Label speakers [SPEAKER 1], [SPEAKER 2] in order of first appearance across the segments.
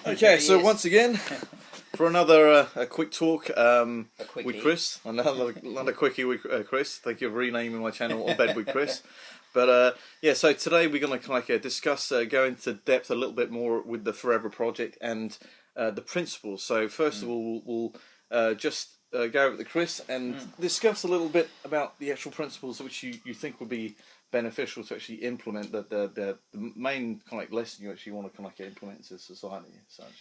[SPEAKER 1] Okay, so once again, for another a quick talk with Chris, another quickie with Chris. Thank you for renaming my channel On Bed with Chris. But yeah, so today we're going to kind of discuss, go into depth a little bit more with the Forever Project and the principles. So first of all, we'll just go over to Chris and discuss a little bit about the actual principles which you think would be beneficial to actually implement the main kind of lesson you actually want to kind of implement into society as such.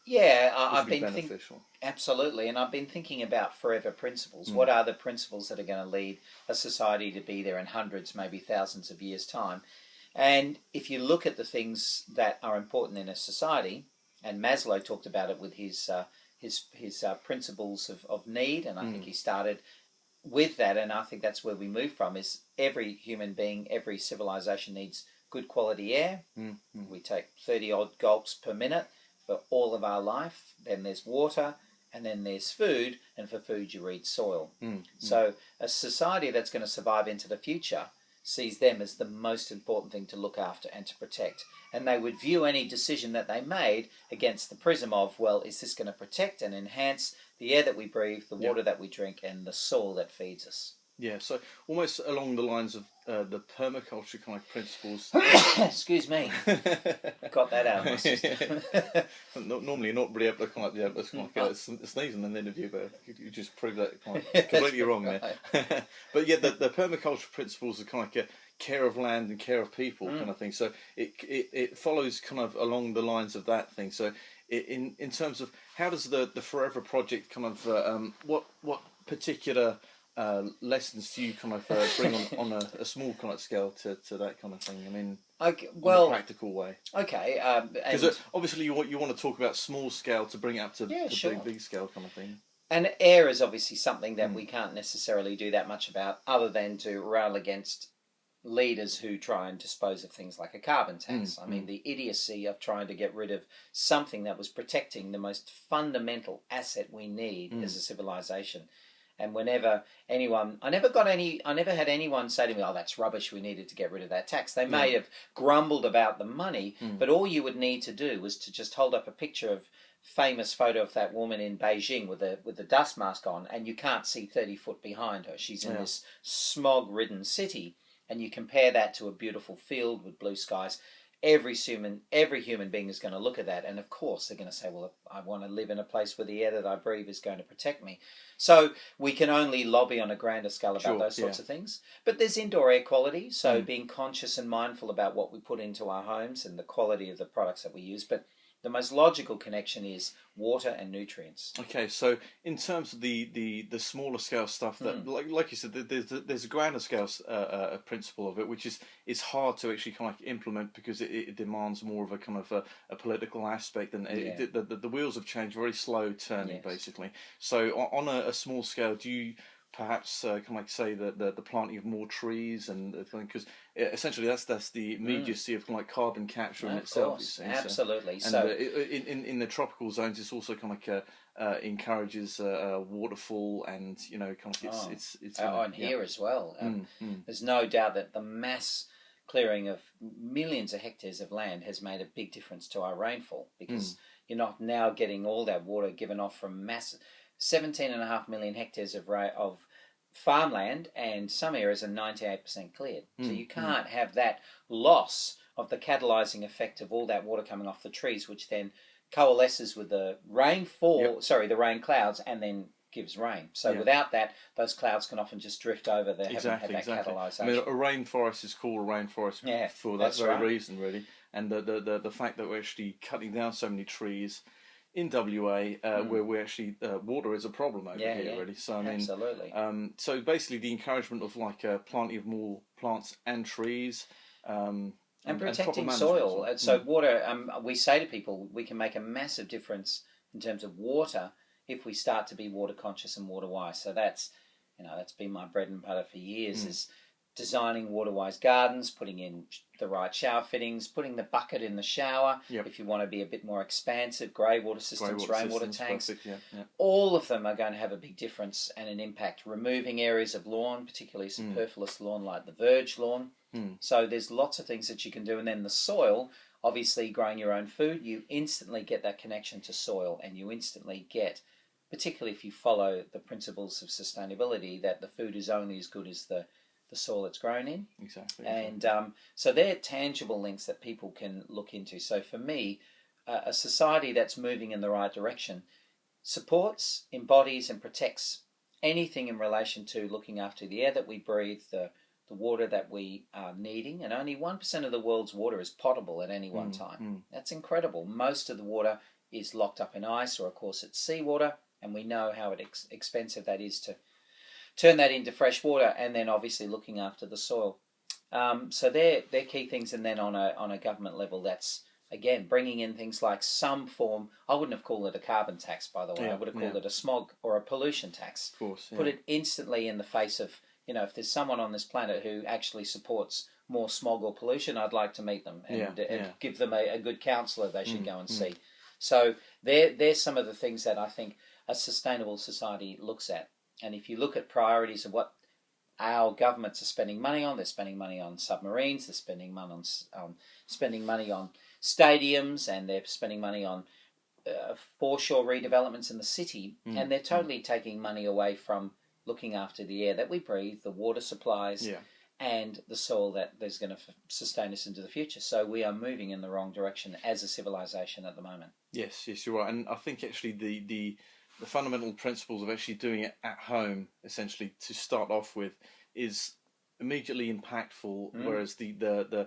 [SPEAKER 2] Yeah, I've been thinking absolutely, and I've been thinking about forever principles. What are the principles that are going to lead a society to be there in hundreds, maybe thousands of years' time? And if you look at the things that are important in a society, and Maslow talked about it with his principles of need, and I think he started with that, and I think that's where we move from, is every human being, every civilization needs good quality air. We take 30 odd gulps per minute for all of our life. Then there's water, and then there's food, and for food you need soil. So a society that's going to survive into the future sees them as the most important thing to look after and to protect. And they would view any decision that they made against the prism of, well, is this going to protect and enhance the air that we breathe, the water that we drink, and the soil that feeds us?
[SPEAKER 1] Yeah, so almost along the lines of the permaculture kind of principles.
[SPEAKER 2] Excuse me. Got that out of my system.
[SPEAKER 1] Normally not really able to kind of sneeze in an interview, but you just proved that kind of completely wrong there. But yeah, the permaculture principles are kind of like care of land and care of people kind of thing. So it follows kind of along the lines of that thing. So in terms of how does the Forever Project kind of what particular lessons do you kind of bring on a small kind of scale to that kind of thing? I mean, in a practical way.
[SPEAKER 2] Okay.
[SPEAKER 1] Because obviously you want to talk about small scale to bring it up to big scale kind of thing.
[SPEAKER 2] And air is obviously something that we can't necessarily do that much about, other than to rail against leaders who try and dispose of things like a carbon tax. I mean, the idiocy of trying to get rid of something that was protecting the most fundamental asset we need as a civilization. And whenever anyone, I never had anyone say to me, "Oh, that's rubbish, we needed to get rid of that tax." They may have grumbled about the money, but all you would need to do was to just hold up a picture of famous photo of that woman in Beijing with the dust mask on, and you can't see 30 foot behind her. She's in this smog-ridden city, and you compare that to a beautiful field with blue skies. Every human being is going to look at that, and of course they're going to say, well, I want to live in a place where the air that I breathe is going to protect me. So we can only lobby on a grander scale about those sorts of things. But there's indoor air quality, so being conscious and mindful about what we put into our homes and the quality of the products that we use. But the most logical connection is water and nutrients.
[SPEAKER 1] Okay, so in terms of the smaller scale stuff, that like you said, there's a grander scale principle of it, which is hard to actually kind of implement because it demands more of a kind of a political aspect, and the wheels of change very slow turning basically. So on a small scale, do you perhaps kind of like say that the planting of more trees and because essentially that's the immediacy of kind of like carbon capture in itself.
[SPEAKER 2] Course, absolutely.
[SPEAKER 1] So in the tropical zones, it's also kind of like encourages waterfall, and kind of it's
[SPEAKER 2] and here as well. There's no doubt that the mass clearing of millions of hectares of land has made a big difference to our rainfall, because you're not now getting all that water given off from massive 17.5 million hectares of farmland, and some areas are 98% cleared. So you can't have that loss of the catalyzing effect of all that water coming off the trees, which then coalesces with the the rain clouds, and then gives rain. So without that, those clouds can often just drift over. They haven't had that catalyzation.
[SPEAKER 1] I mean, a rainforest is called a rainforest for that very reason, really. And the fact that we're actually cutting down so many trees in WA, where we actually water is a problem over here, really. So I mean,
[SPEAKER 2] absolutely.
[SPEAKER 1] So basically, the encouragement of like planting of more plants and trees,
[SPEAKER 2] and protecting soil. Well. So water, we say to people, we can make a massive difference in terms of water if we start to be water conscious and water wise. So that's been my bread and butter for years. Is designing water-wise gardens, putting in the right shower fittings, putting the bucket in the shower. If you want to be a bit more expansive, grey water systems, rainwater tanks.
[SPEAKER 1] Perfect,
[SPEAKER 2] all of them are going to have a big difference and an impact. Removing areas of lawn, particularly superfluous lawn like the verge lawn. So there's lots of things that you can do. And then the soil, obviously growing your own food, you instantly get that connection to soil, and you instantly get, particularly if you follow the principles of sustainability, that the food is only as good as the soil it's grown in.
[SPEAKER 1] Exactly.
[SPEAKER 2] And so they're tangible links that people can look into. So for me, a society that's moving in the right direction supports, embodies, and protects anything in relation to looking after the air that we breathe, the water that we are needing, and only 1% of the world's water is potable at any one time. That's incredible. Most of the water is locked up in ice, or of course it's seawater, and we know how expensive that is to turn that into fresh water, and then obviously looking after the soil. So they're key things, and then on a government level, that's again bringing in things like some form. I wouldn't have called it a carbon tax, by the way. I would have called it a smog or a pollution tax.
[SPEAKER 1] Of course,
[SPEAKER 2] put it instantly in the face of, if there's someone on this planet who actually supports more smog or pollution, I'd like to meet them and give them a good counsellor they should go and see. So there's some of the things that I think a sustainable society looks at. And if you look at priorities of what our governments are spending money on, they're spending money on submarines, they're spending money on stadiums, and they're spending money on foreshore redevelopments in the city, and they're totally taking money away from looking after the air that we breathe, the water supplies, and the soil that is going to sustain us into the future. So we are moving in the wrong direction as a civilization at the moment.
[SPEAKER 1] Yes, you're right. And I think actually the fundamental principles of actually doing it at home, essentially to start off with, is immediately impactful, whereas the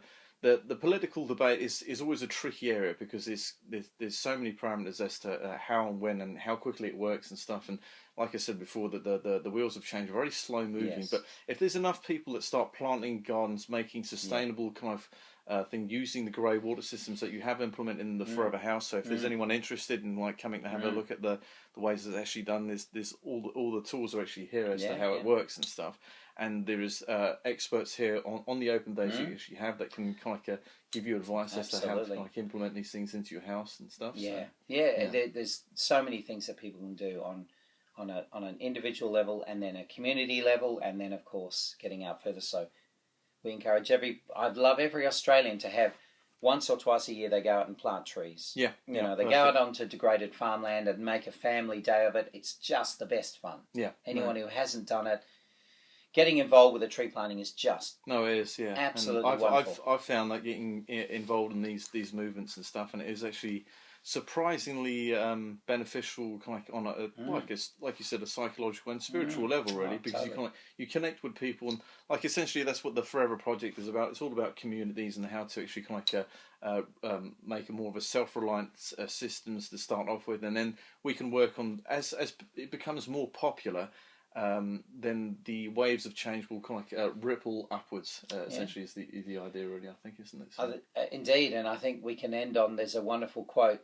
[SPEAKER 1] political debate is always a tricky area, because there's so many parameters as to how and when and how quickly it works and stuff. And like I said before, that the wheels of change are very slow moving.
[SPEAKER 2] Yes.
[SPEAKER 1] But if there's enough people that start planting gardens, making sustainable kind of thing, using the grey water systems that you have implemented in the Forever House. So if there's anyone interested in coming to have a look at the ways it's actually done, there's all the tools are actually here as to how it works and stuff. And there is experts here on the open days you actually have that can kind of give you advice as to how to implement these things into your house and stuff.
[SPEAKER 2] There's so many things that people can do on an individual level, and then a community level, and then of course getting out further. So we encourage I'd love every Australian to have once or twice a year they go out and plant trees. They go out onto degraded farmland and make a family day of it. It's just the best fun. Anyone who hasn't done it, getting involved with the tree planting is just
[SPEAKER 1] it is
[SPEAKER 2] absolutely
[SPEAKER 1] wonderful. I've found that getting involved in these movements and stuff, and it is actually surprisingly beneficial, kind of on like you said, a psychological and spiritual level, really, because you connect with people, and essentially that's what the Forever Project is about. It's all about communities and how to actually kind of make a more of a self-reliant systems to start off with, and then we can work on as it becomes more popular. Then the waves of change will kind of ripple upwards. Essentially, is the idea, really. I think, isn't it? So.
[SPEAKER 2] Indeed, and I think we can end on. There's a wonderful quote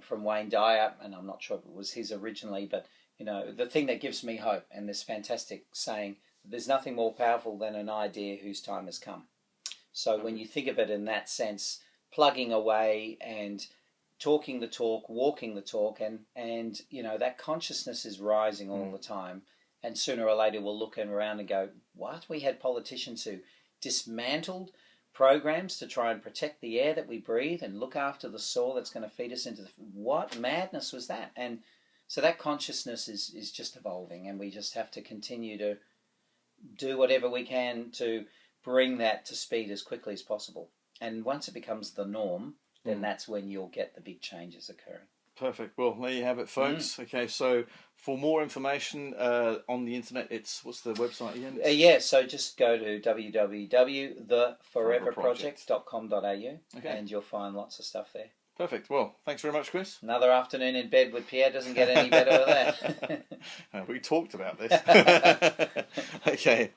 [SPEAKER 2] from Wayne Dyer, and I'm not sure if it was his originally, but the thing that gives me hope, and this fantastic saying: "There's nothing more powerful than an idea whose time has come." So when you think of it in that sense, plugging away and talking the talk, walking the talk, and that consciousness is rising all the time. And sooner or later we'll look around and go, what? We had politicians who dismantled programs to try and protect the air that we breathe and look after the soil that's going to feed us into what madness was that? And so that consciousness is just evolving, and we just have to continue to do whatever we can to bring that to speed as quickly as possible. And once it becomes the norm, then that's when you'll get the big changes occurring.
[SPEAKER 1] Perfect. Well, there you have it, folks. Okay, so for more information on the internet, what's the website again?
[SPEAKER 2] So just go to www.theforeverproject.com.au and you'll find lots of stuff there.
[SPEAKER 1] Perfect. Well, thanks very much, Chris.
[SPEAKER 2] Another afternoon in bed with Pierre doesn't get any better than that.
[SPEAKER 1] We talked about this. Okay.